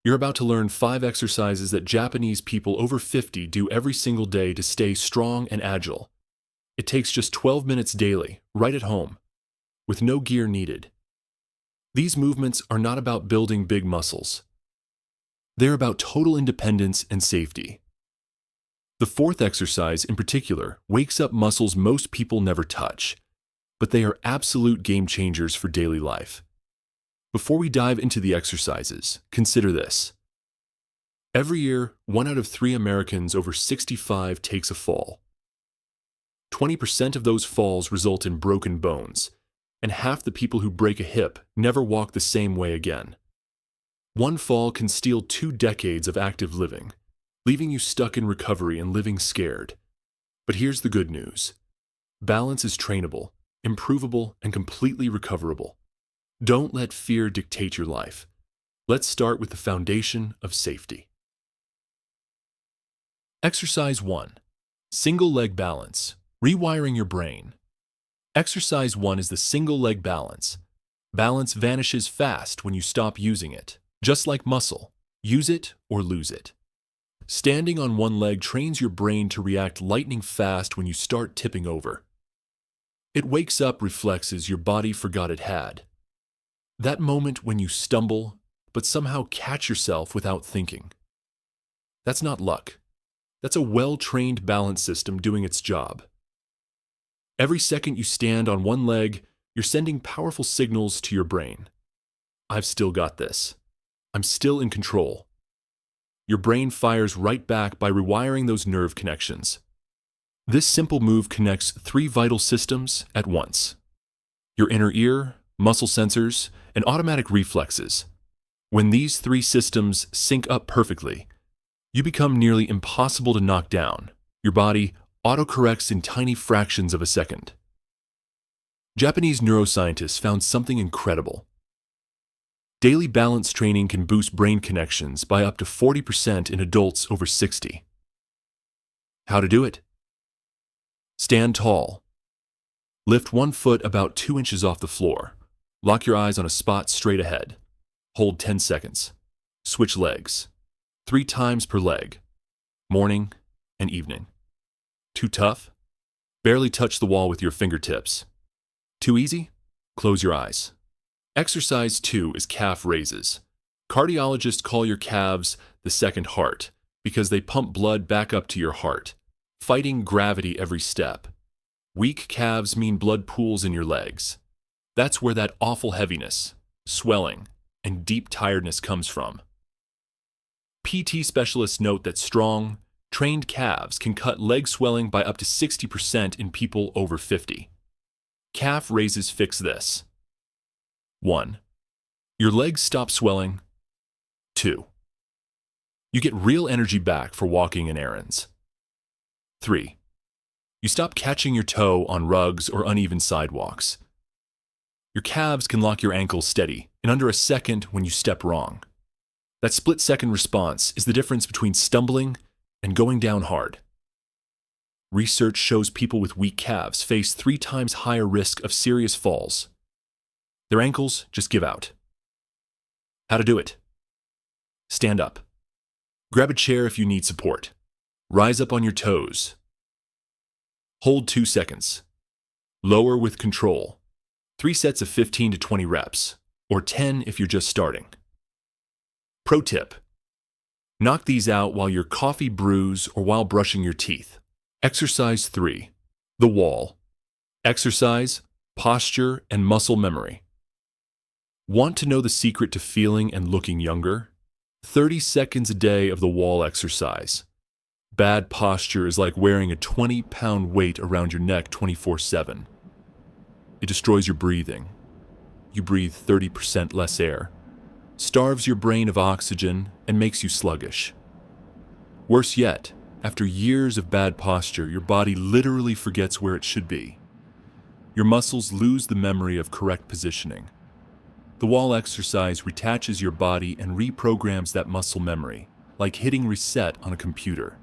You're about to learn 5 exercises that Japanese people over 50 do every single day to stay strong and agile. It takes just 12 minutes daily, right at home, with no gear needed. These movements are not about building big muscles. They're about total independence and safety. The 4th exercise, in particular, wakes up muscles most people never touch, but they are absolute game changers for daily life. Before we dive into the exercises, consider this. Every year, 1 out of 3 Americans over 65 takes a fall. 20% of those falls result in broken bones, and half the people who break a hip never walk the same way again. One fall can steal 2 decades of active living, leaving you stuck in recovery and living scared. But here's the good news. Balance is trainable, improvable, and completely recoverable. Don't let fear dictate your life. Let's start with the foundation of safety. Exercise 1. Single leg balance. Rewiring your brain. Exercise 1 is the single leg balance. Balance vanishes fast when you stop using it. Just like muscle, use it or lose it. Standing on one leg trains your brain to react lightning fast when you start tipping over. It wakes up reflexes your body forgot it had. That moment when you stumble, but somehow catch yourself without thinking. That's not luck. That's a well-trained balance system doing its job. Every second you stand on one leg, you're sending powerful signals to your brain. I've still got this. I'm still in control. Your brain fires right back by rewiring those nerve connections. This simple move connects 3 vital systems at once. Your inner ear, muscle sensors, and automatic reflexes. When these 3 systems sync up perfectly, you become nearly impossible to knock down. Your body autocorrects in tiny fractions of a second. Japanese neuroscientists found something incredible. Daily balance training can boost brain connections by up to 40% in adults over 60. How to do it? Stand tall. Lift one foot about 2 inches off the floor. Lock your eyes on a spot straight ahead. Hold 10 seconds. Switch legs. 3 times per leg. Morning and evening. Too tough? Barely touch the wall with your fingertips. Too easy? Close your eyes. Exercise 2 is calf raises. Cardiologists call your calves the second heart because they pump blood back up to your heart, fighting gravity every step. Weak calves mean blood pools in your legs. That's where that awful heaviness, swelling, and deep tiredness comes from. PT specialists note that strong, trained calves can cut leg swelling by up to 60% in people over 50. Calf raises fix this. 1. Your legs stop swelling. 2. You get real energy back for walking and errands. 3. You stop catching your toe on rugs or uneven sidewalks. Your calves can lock your ankles steady in under a second when you step wrong. That split-second response is the difference between stumbling and going down hard. Research shows people with weak calves face 3 times higher risk of serious falls. Their ankles just give out. How to do it? Stand up. Grab a chair if you need support. Rise up on your toes. Hold 2 seconds. Lower with control. 3 sets of 15 to 20 reps, or 10 if you're just starting. Pro tip. Knock these out while your coffee brews or while brushing your teeth. Exercise 3. The wall. Exercise, posture, and muscle memory. Want to know the secret to feeling and looking younger? 30 seconds a day of the wall exercise. Bad posture is like wearing a 20-pound weight around your neck 24/7. It destroys your breathing. You breathe 30% less air, starves your brain of oxygen, and makes you sluggish. Worse yet, after years of bad posture, your body literally forgets where it should be. Your muscles lose the memory of correct positioning. The wall exercise retaches your body and reprograms that muscle memory, like hitting reset on a computer.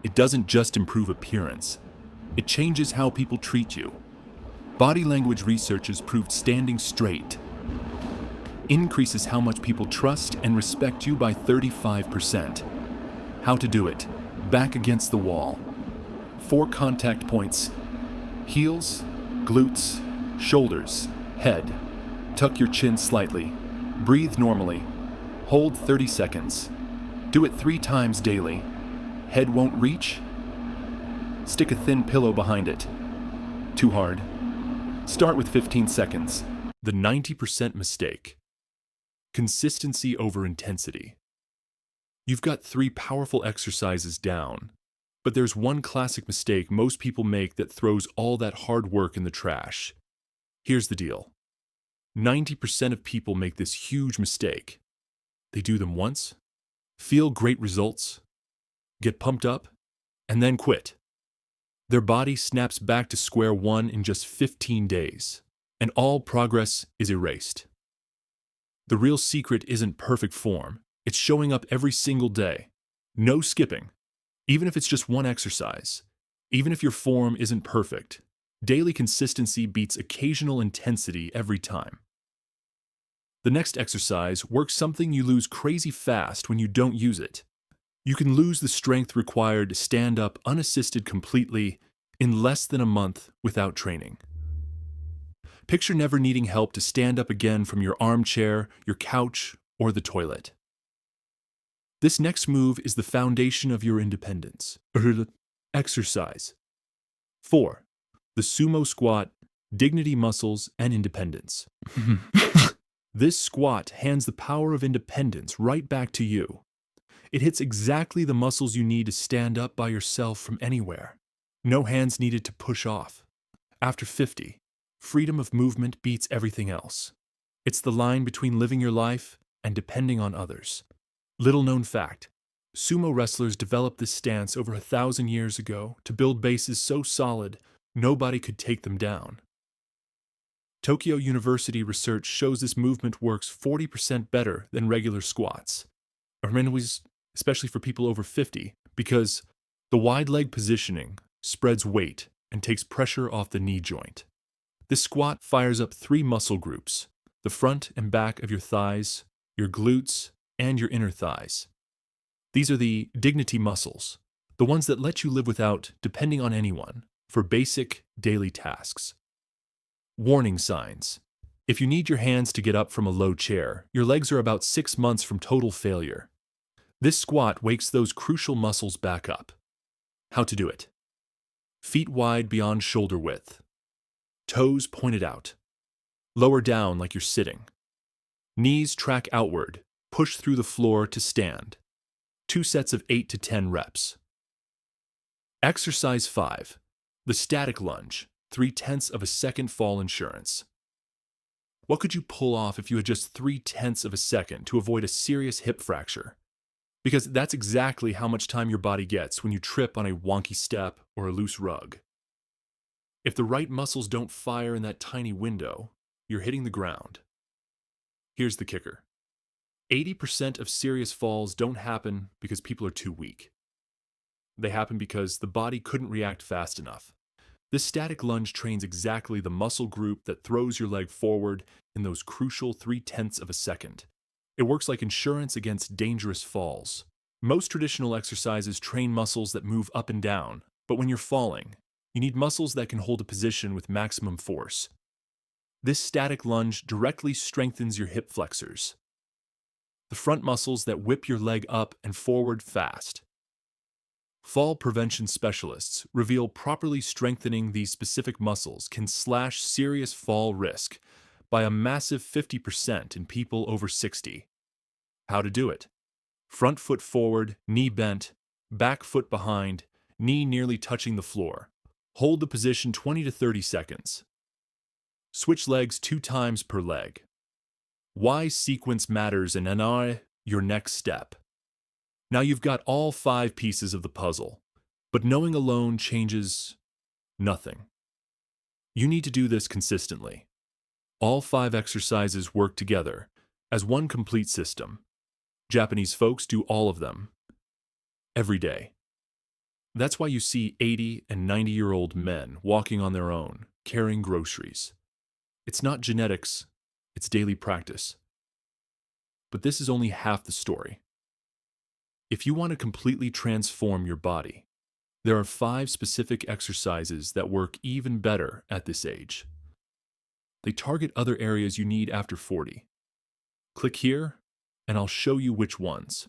It doesn't just improve appearance, it changes how people treat you. Body language researchers proved standing straight, increases how much people trust and respect you by 35%. How to do it. Back against the wall. 4 contact points. Heels, glutes, shoulders, head. Tuck your chin slightly. Breathe normally. Hold 30 seconds. Do it 3 times daily. Head won't reach? Stick a thin pillow behind it. Too hard. Start with 15 seconds. The 90% mistake. Consistency over intensity. You've got 3 powerful exercises down, but there's one classic mistake most people make that throws all that hard work in the trash. Here's the deal. 90% of people make this huge mistake. They do them once, feel great results, get pumped up, and then quit. Their body snaps back to square one in just 15 days, and all progress is erased. The real secret isn't perfect form. It's showing up every single day. No skipping. Even if it's just one exercise. Even if your form isn't perfect. Daily consistency beats occasional intensity every time. The next exercise works something you lose crazy fast when you don't use it. You can lose the strength required to stand up unassisted completely in less than a month without training. Picture never needing help to stand up again from your armchair, your couch, or the toilet. This next move is the foundation of your independence. Exercise. 4. The Sumo squat, dignity muscles, and independence. This squat hands the power of independence right back to you. It hits exactly the muscles you need to stand up by yourself from anywhere. No hands needed to push off. After 50, freedom of movement beats everything else. It's the line between living your life and depending on others. Little known fact, sumo wrestlers developed this stance over 1,000 years ago to build bases so solid nobody could take them down. Tokyo University research shows this movement works 40% better than regular squats. Especially for people over 50, because the wide leg positioning spreads weight and takes pressure off the knee joint. This squat fires up 3 muscle groups, the front and back of your thighs, your glutes, and your inner thighs. These are the dignity muscles, the ones that let you live without depending on anyone for basic daily tasks. Warning signs. If you need your hands to get up from a low chair, your legs are about 6 months from total failure. This squat wakes those crucial muscles back up. How to do it. Feet wide beyond shoulder width. Toes pointed out. Lower down like you're sitting. Knees track outward. Push through the floor to stand. 2 sets of 8 to 10 reps. Exercise 5. The static lunge. 3/10 of a second fall insurance. What could you pull off if you had just 3/10 of a second to avoid a serious hip fracture? Because that's exactly how much time your body gets when you trip on a wonky step or a loose rug. If the right muscles don't fire in that tiny window, you're hitting the ground. Here's the kicker. 80% of serious falls don't happen because people are too weak. They happen because the body couldn't react fast enough. This static lunge trains exactly the muscle group that throws your leg forward in those crucial 3/10 of a second. It works like insurance against dangerous falls. Most traditional exercises train muscles that move up and down, but when you're falling, you need muscles that can hold a position with maximum force. This static lunge directly strengthens your hip flexors, the front muscles that whip your leg up and forward fast. Fall prevention specialists reveal properly strengthening these specific muscles can slash serious fall risk by a massive 50% in people over 60. How to do it. Front foot forward, knee bent, back foot behind, knee nearly touching the floor. Hold the position 20 to 30 seconds. Switch legs 2 times per leg. Why sequence matters and your next step. Now you've got all 5 pieces of the puzzle, but knowing alone changes nothing. You need to do this consistently. All 5 exercises work together as one complete system. Japanese folks do all of them every day. That's why you see 80 and 90-year-old men walking on their own, carrying groceries. It's not genetics, it's daily practice. But this is only half the story. If you want to completely transform your body, there are 5 specific exercises that work even better at this age. They target other areas you need after 40. Click here, and I'll show you which ones.